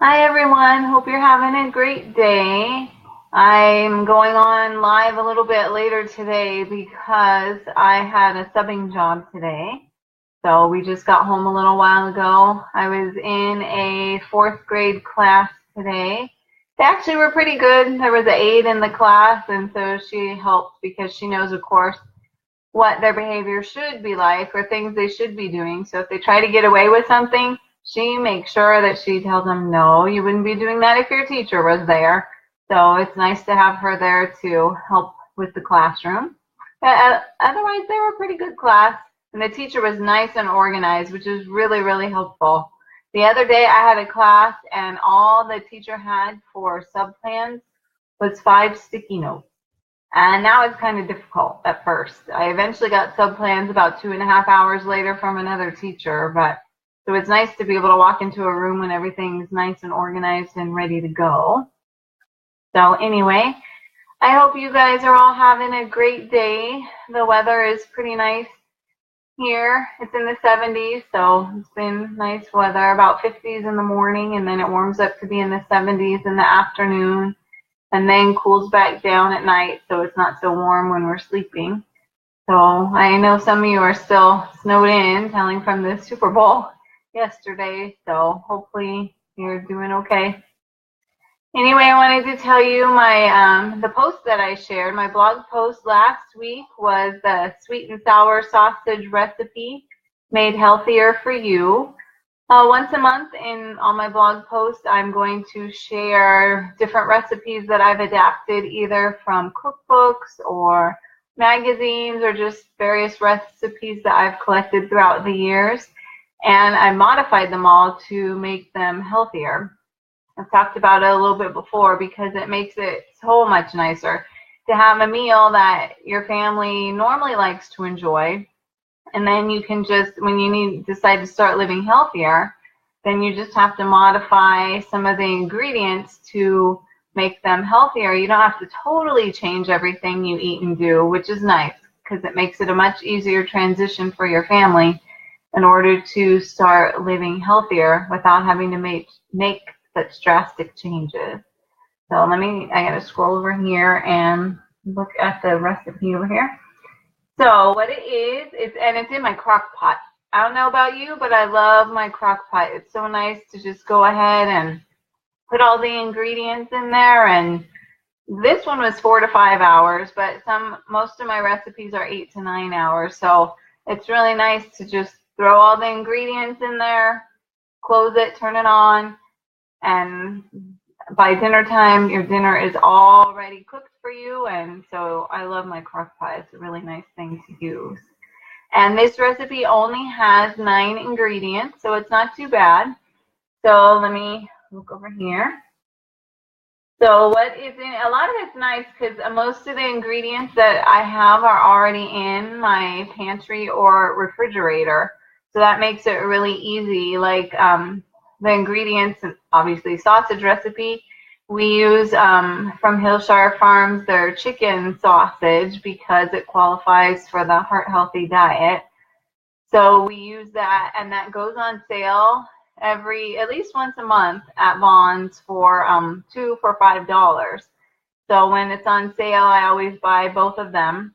Hi everyone, hope you're having a great day. I'm going on live a little bit later today because I had a subbing job today. So we just got home a little while ago. I was in a fourth grade class today. They actually were pretty good. There was an aide in the class, and so she helped because she knows, of course, what their behavior should be like or things they should be doing. So if they try to get away with something, she makes sure that she tells them, no, you wouldn't be doing that if your teacher was there. So it's nice to have her there to help with the classroom. Otherwise, they were a pretty good class, and the teacher was nice and organized, which is really, really helpful. The other day, I had a class, and all the teacher had for subplans was 5 sticky notes. And now it's kind of difficult at first. I eventually got subplans about 2.5 hours later from another teacher, but so it's nice to be able to walk into a room when everything's nice and organized and ready to go. So anyway, I hope you guys are all having a great day. The weather is pretty nice here. It's in the 70s, so it's been nice weather, about 50s in the morning, and then it warms up to be in the 70s in the afternoon, and then cools back down at night, so it's not so warm when we're sleeping. So I know some of you are still snowed in, telling from the Super Bowl yesterday, so hopefully you're doing okay. Anyway, I wanted to tell you the post that I shared. My blog post last week was the sweet and sour sausage recipe made healthier for you. Once a month on my blog post, I'm going to share different recipes that I've adapted either from cookbooks or magazines or just various recipes that I've collected throughout the years. And I modified them all to make them healthier. I've talked about it a little bit before because it makes it so much nicer to have a meal that your family normally likes to enjoy. And then you can just, when you decide to start living healthier, then you just have to modify some of the ingredients to make them healthier. You don't have to totally change everything you eat and do, which is nice because it makes it a much easier transition for your family in order to start living healthier without having to make such drastic changes. So I gotta scroll over here and look at the recipe over here. So what it is, and it's in my crock pot. I don't know about you, but I love my crock pot. It's so nice to just go ahead and put all the ingredients in there. And this one was 4 to 5 hours, but most of my recipes are 8 to 9 hours. So it's really nice to just throw all the ingredients in there, close it, turn it on, and by dinner time, your dinner is already cooked for you. And so I love my crock pot. It's a really nice thing to use. And this recipe only has 9 ingredients, so it's not too bad. So let me look over here. So what is in a lot of it's nice because most of the ingredients that I have are already in my pantry or refrigerator. So that makes it really easy. Like the ingredients, obviously sausage recipe, we use from Hillshire Farms their chicken sausage because it qualifies for the heart healthy diet. So we use that, and that goes on sale at least once a month at Vons for 2 for $5. So when it's on sale, I always buy both of them,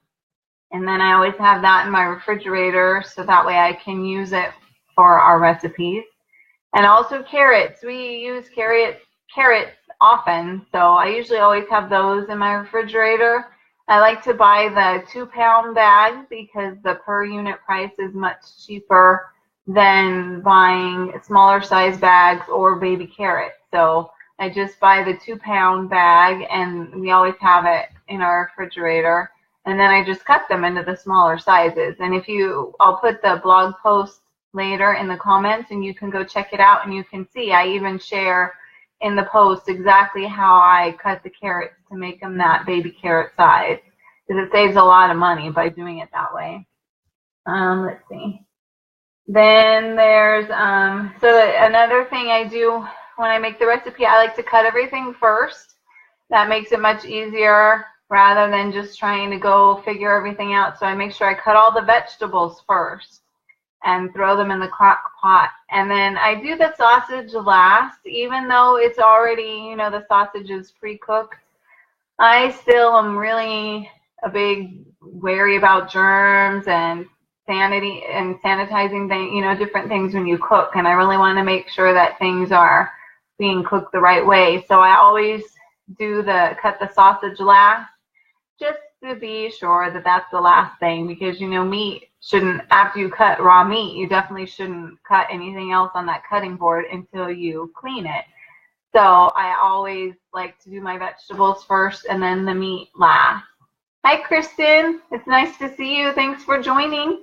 and then I always have that in my refrigerator so that way I can use it for our recipes. And also carrots. We use carrots often, so I usually always have those in my refrigerator. I like to buy the 2-pound bags because the per unit price is much cheaper than buying smaller size bags or baby carrots. So I just buy the 2-pound bag, and we always have it in our refrigerator. And then I just cut them into the smaller sizes. And I'll put the blog post later in the comments, and you can go check it out, and you can see I even share in the post exactly how I cut the carrots to make them that baby carrot size, because it saves a lot of money by doing it that way. Let's see. Then there's so another thing I do when I make the recipe, I like to cut everything first. That makes it much easier rather than just trying to go figure everything out. So I make sure I cut all the vegetables first. and throw them in the crock pot. And then I do the sausage last, even though it's already, you know, the sausage is pre-cooked. I still am really a big wary about germs and sanity and sanitizing things, you know, different things when you cook. And I really want to make sure that things are being cooked the right way. So I always cut the sausage last, just to be sure that that's the last thing, because, you know, meat shouldn't, after you cut raw meat, you definitely shouldn't cut anything else on that cutting board until you clean it. So I always like to do my vegetables first and then the meat last. Hi, Kristen. It's nice to see you. Thanks for joining.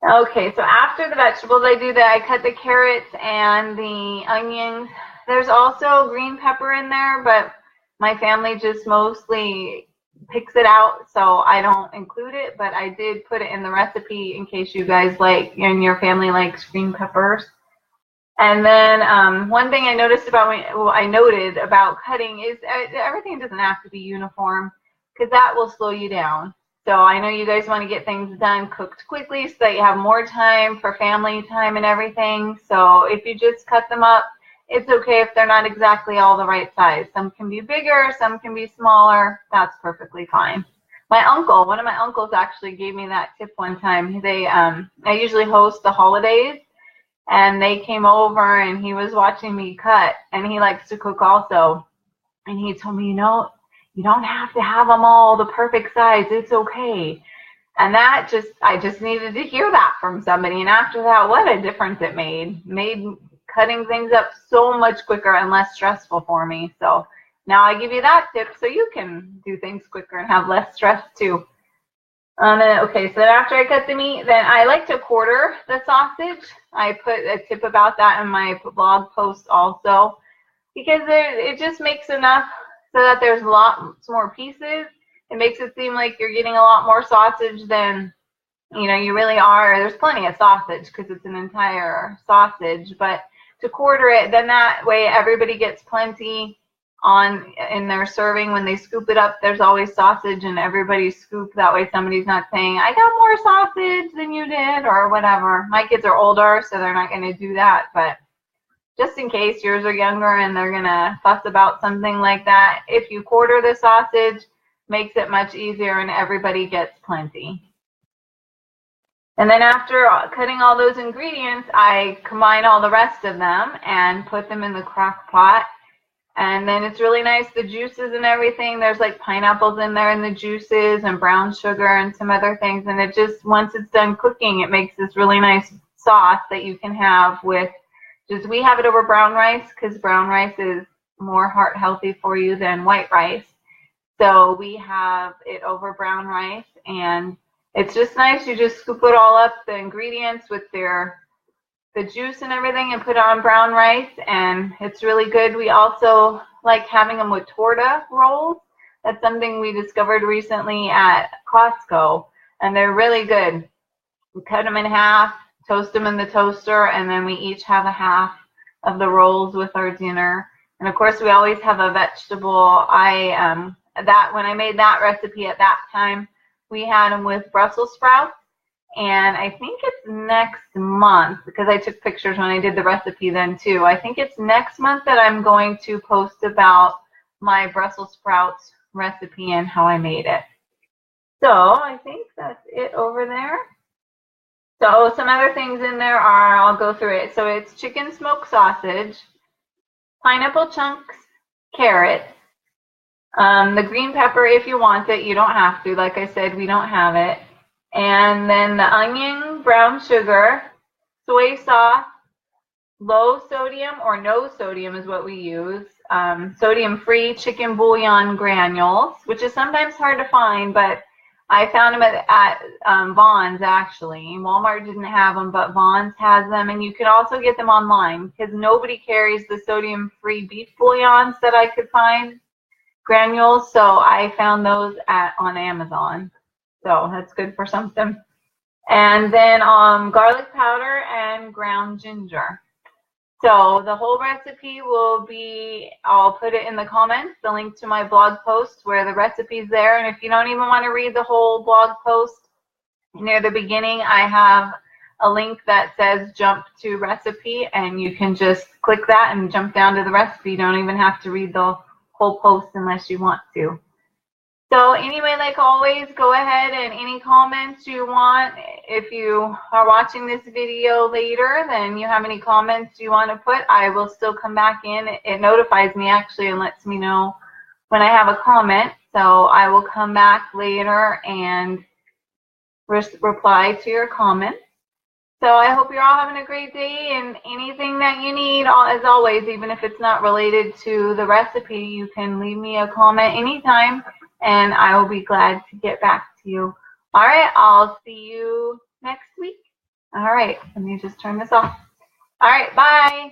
Okay, so after the vegetables, I cut the carrots and the onions. There's also green pepper in there, but my family just mostly picks it out, so I don't include it, but I did put it in the recipe in case you guys like, and your family likes green peppers. And then one thing I noted about cutting is everything doesn't have to be uniform, because that will slow you down. So I know you guys want to get things done, cooked quickly, so that you have more time for family time and everything. So if you just cut them up, it's okay if they're not exactly all the right size. Some can be bigger, some can be smaller. That's perfectly fine. One of my uncles actually gave me that tip one time. I usually host the holidays, and they came over and he was watching me cut, and he likes to cook also. And he told me, you know, you don't have to have them all the perfect size. It's okay. And I just needed to hear that from somebody. And after that, what a difference it made. Made cutting things up so much quicker and less stressful for me. So now I give you that tip so you can do things quicker and have less stress too. Okay, so then after I cut the meat, then I like to quarter the sausage. I put a tip about that in my blog post also, because it just makes enough so that there's lots more pieces. It makes it seem like you're getting a lot more sausage than, you know, you really are. There's plenty of sausage because it's an entire sausage, but to quarter it, then that way everybody gets plenty in their serving. When they scoop it up, there's always sausage in everybody's scoop. That way somebody's not saying, I got more sausage than you did, or whatever. My kids are older, so they're not going to do that, but just in case yours are younger and they're going to fuss about something like that, if you quarter the sausage, makes it much easier and everybody gets plenty. And then after cutting all those ingredients, I combine all the rest of them and put them in the crock pot. And then it's really nice, the juices and everything. There's like pineapples in there and the juices and brown sugar and some other things. And it just, once it's done cooking, it makes this really nice sauce that you can have with we have it over brown rice, because brown rice is more heart healthy for you than white rice. So we have it over brown rice, and it's just nice. You just scoop it all up, the ingredients with the juice and everything, and put it on brown rice, and it's really good. We also like having them with torta rolls. That's something we discovered recently at Costco, and they're really good. We cut them in half, toast them in the toaster, and then we each have a half of the rolls with our dinner. And of course, we always have a vegetable. When I made that recipe at that time, we had them with Brussels sprouts. And I think it's next month, because I took pictures when I did the recipe then too. I think it's next month that I'm going to post about my Brussels sprouts recipe and how I made it. So I think that's it over there. So some other things in there are, I'll go through it. So it's chicken smoked sausage, pineapple chunks, carrots, the green pepper if you want it. You don't have to. Like I said, we don't have it. And then the onion, brown sugar, soy sauce, low sodium or no sodium is what we use. Sodium-free chicken bouillon granules, which is sometimes hard to find, but I found them at Vons, actually. Walmart didn't have them, but Vons has them. And you can also get them online, because nobody carries the sodium-free beef bouillons that I could find, granules. So I found those on Amazon. So that's good for something. And then garlic powder and ground ginger. So the whole recipe will be, I'll put it in the comments, the link to my blog post where the recipe's there. And if you don't even want to read the whole blog post, near the beginning, I have a link that says jump to recipe, and you can just click that and jump down to the recipe. You don't even have to read the whole post unless you want to. So anyway, like always, go ahead and any comments you want. If you are watching this video later, then you have any comments you want to put, I will still come back in. It notifies me actually and lets me know when I have a comment. So I will come back later and reply to your comments. So I hope you're all having a great day, and anything that you need, as always, even if it's not related to the recipe, you can leave me a comment anytime, and I will be glad to get back to you. All right, I'll see you next week. All right, let me just turn this off. All right, bye.